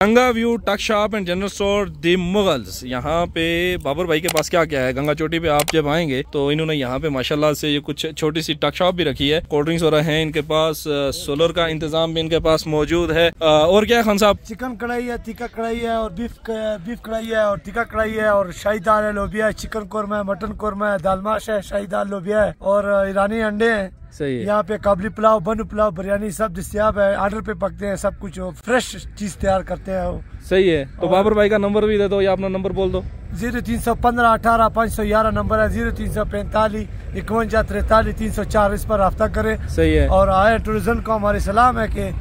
Ganga view टक shop and general store the Mughals. यहाँ पे बाबर भाई के पास क्या क्या है, गंगा चोटी पे आप जब आएंगे तो इन्होंने यहाँ पे माशाल्लाह से ये कुछ छोटी सी टक शॉप भी रखी है। कोल्ड ड्रिंक्स वगैरह हैं इनके पास, सोलर का इंतजाम भी इनके पास मौजूद है। और क्या है खान साहब? चिकन कढ़ाई है, तीखा कढ़ाई है और बीफ कढ़ाई है और तीखा कढ़ाई है और शाही दाल है, लोबिया है, चिकन कौरमा है, मटन कौरमा है, दालमाश है, शाही दाल, लोबिया है और ईरानी अंडे हैं। सही है। यहाँ पे काबली पुलाव, बन पुलाव, बिरयानी सब दस्तियाब है। ऑर्डर पे पकते हैं सब कुछ, फ्रेश चीज तैयार करते हैं वो। सही है। तो बाबर भाई का नंबर भी दे दो या अपना नंबर बोल दो। 0315 18 511 नंबर है, 0345 51 43 304, इस पर रब्ता करें। सही है। और आए टूरिज्म को हमारे सलाम है कि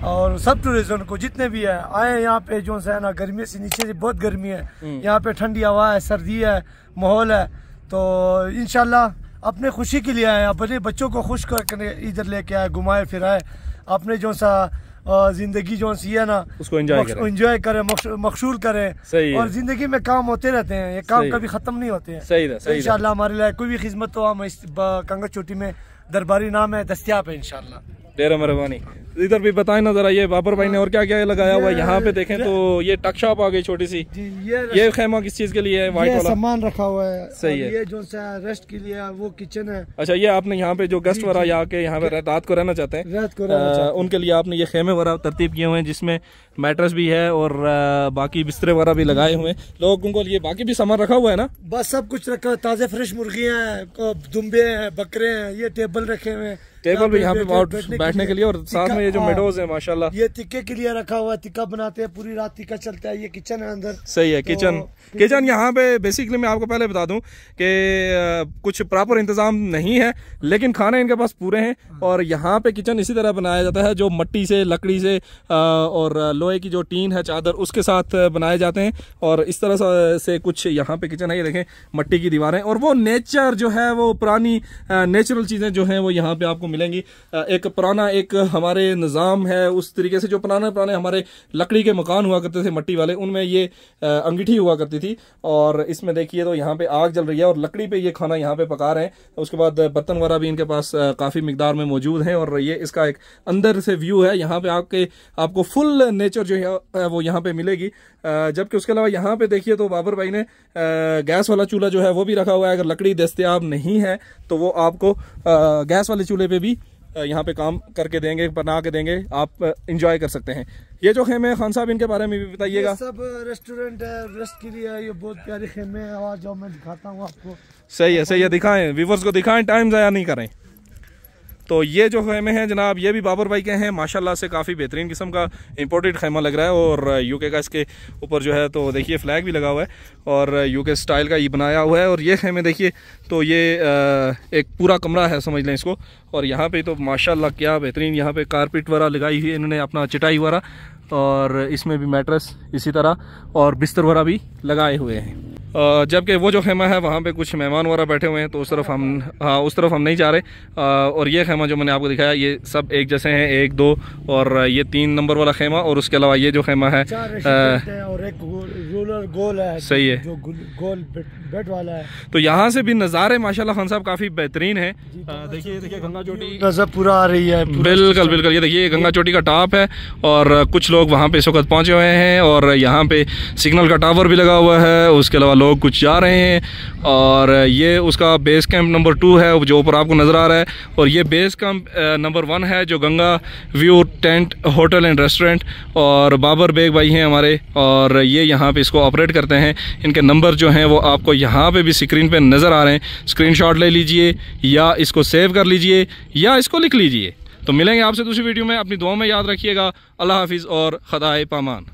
और सब टूरिज्म को जितने भी है आए यहाँ पे, जो है ना गर्मी से नीचे से बहुत गर्मी है, यहाँ पे ठंडी हवा है, सर्दी है, माहौल है। तो इंशाल्लाह अपने खुशी के लिए आए, अपने बच्चों को खुश करके इधर लेके आए, घुमाए फिराए, अपने जो सा जिंदगी जो सी है ना उसको एंजॉय करें, मकसूल करें। और जिंदगी में काम होते रहते हैं, ये काम कभी खत्म नहीं होते हैं। सही है। इंशाल्लाह हमारे लिए कोई भी खिदमत तो हम इस गंगा चोटी में दरबारी नाम है, दस्तियाब है इंशाल्लाह। ढेर मेहरबानी। इधर भी बताएं ना जरा, ये बाबर भाई ने और क्या क्या लगाया हुआ है यहाँ पे? देखें तो ये टक शॉप आ गई छोटी सी। ये खेमा किस चीज के लिए है? व्हाइट वाला सामान रखा हुआ है। सही है। ये जो सा रेस्ट के लिए वो किचन है। अच्छा, ये आपने यहाँ पे जो गेस्ट वगैरह आके यहाँ पे रात को रहना चाहते हैं, उनके लिए आपने ये खेमे वगैरह तरतीब किए हुए हैं, जिसमें मैट्रेस भी है और बाकी बिस्तरे वगैरह भी लगाए हुए हैं लोगों को लिए। बाकी भी सामान रखा हुआ है ना? बस सब कुछ रखा है, ताजे फ्रेश मुर्गियाँ हैं, दुम्बे हैं, बकरे हैं, ये टेबल रखे हुए हैं, टेबल भी यहाँ पे बैठने के लिए, और साथ में ये जो मेडोज है माशाल्लाह, ये टिक्के के लिए रखा हुआ है, टिक्का बनाते हैं, पूरी रात टिक्का चलता है। ये किचन है अंदर। सही है। किचन यहाँ पे बेसिकली मैं आपको पहले बता दूं कि कुछ प्रॉपर इंतजाम नहीं है, लेकिन खाने इनके पास पूरे हैं। और यहाँ पे किचन इसी तरह बनाया जाता है, जो मट्टी से, लकड़ी से और लोहे की जो टीन है, चादर, उसके साथ बनाए जाते हैं। और इस तरह से कुछ यहाँ पे किचन है। ये देखें, मट्टी की दीवारें, और वो नेचर जो है, वो पुरानी नेचुरल चीजें जो है वो यहाँ पे आपको मिलेंगी। एक पुराना एक हमारे निज़ाम है, उस तरीके से जो पुराने हमारे लकड़ी के मकान हुआ करते थे मट्टी वाले, उनमें ये अंगीठी हुआ करती थी। और इसमें देखिए तो यहाँ पे आग जल रही है और लकड़ी पे ये खाना यहाँ पे पका रहे हैं। उसके बाद बर्तन वगैरह भी इनके पास काफी मिकदार में मौजूद हैं। और ये इसका एक अंदर से व्यू है। यहाँ पे आपको फुल नेचर जो है वो यहाँ पे मिलेगी। जबकि उसके अलावा यहाँ पे देखिए तो बाबर भाई ने गैस वाला चूल्हा जो है वो भी रखा हुआ है। अगर लकड़ी दस्तयाब नहीं है तो वो आपको गैस वाले चूल्हे पे भी यहाँ पे काम करके देंगे, बना के देंगे, आप एंजॉय कर सकते हैं। ये जो खेमे खान साहब, इनके बारे में भी बताइएगा। सब रेस्टोरेंट है, रेस्ट के लिए है, ये बहुत प्यारे खेमे हैं। आवाज जाओ, मैं दिखाता हूँ आपको। सही है। दिखाएं, व्यूवर्स को दिखाएं, टाइम ज़ाया नहीं करें। तो ये जो खेमे हैं जनाब, ये भी बाबर भाई के हैं। माशाल्लाह से काफ़ी बेहतरीन किस्म का इंपोर्टेड खेमा लग रहा है। और यूके का इसके ऊपर जो है तो देखिए फ्लैग भी लगा हुआ है और यूके स्टाइल का ये बनाया हुआ है। और ये खेमे देखिए तो ये एक पूरा कमरा है, समझ लें इसको। और यहाँ पे तो माशाल्लाह क्या बेहतरीन यहाँ पे कारपेट वगैरह लगाई हुई है इन्होंने, अपना चटाई वगैरह, और इसमें भी मैट्रेस इसी तरह और बिस्तर वगैरह भी लगाए हुए हैं। जबकि वो जो खेमा है वहाँ पे कुछ मेहमान वगैरह बैठे हुए हैं, तो उस तरफ हम नहीं जा रहे। और ये खेमा जो मैंने आपको दिखाया, ये सब एक जैसे हैं, 1 2 और ये 3 नंबर वाला खेमा। और उसके अलावा ये जो खेमा है और एक रोलर गोल है। सही है, जो गोल बेड वाला है। तो यहाँ से भी नज़ारे माशाल्लाह खान साहब काफ़ी बेहतरीन है। देखिए गंगा चोटी नजर पूरा आ रही है। बिल्कुल। ये देखिए गंगा चोटी का टॉप है और कुछ लोग वहाँ पे इस वक्त पहुँचे हुए हैं। और यहाँ पे सिग्नल का टावर भी लगा हुआ है। उसके अलावा लोग कुछ जा रहे हैं। और ये उसका बेस कैंप नंबर 2 है जो ऊपर आपको नज़र आ रहा है। और ये बेस कैंप नंबर 1 है, जो Ganga view tent hotel and restaurant. और बाबर बेग भाई हैं हमारे, और ये यहाँ पे इसको ऑपरेट करते हैं। इनके नंबर जो हैं वो आपको यहाँ पे भी स्क्रीन पे नज़र आ रहे हैं। स्क्रीनशॉट ले लीजिए या इसको सेव कर लीजिए या इसको लिख लीजिए। तो मिलेंगे आपसे दूसरी वीडियो में। अपनी दुआ में याद रखिएगा। अल्लाह हाफिज़ और खुदा पामान।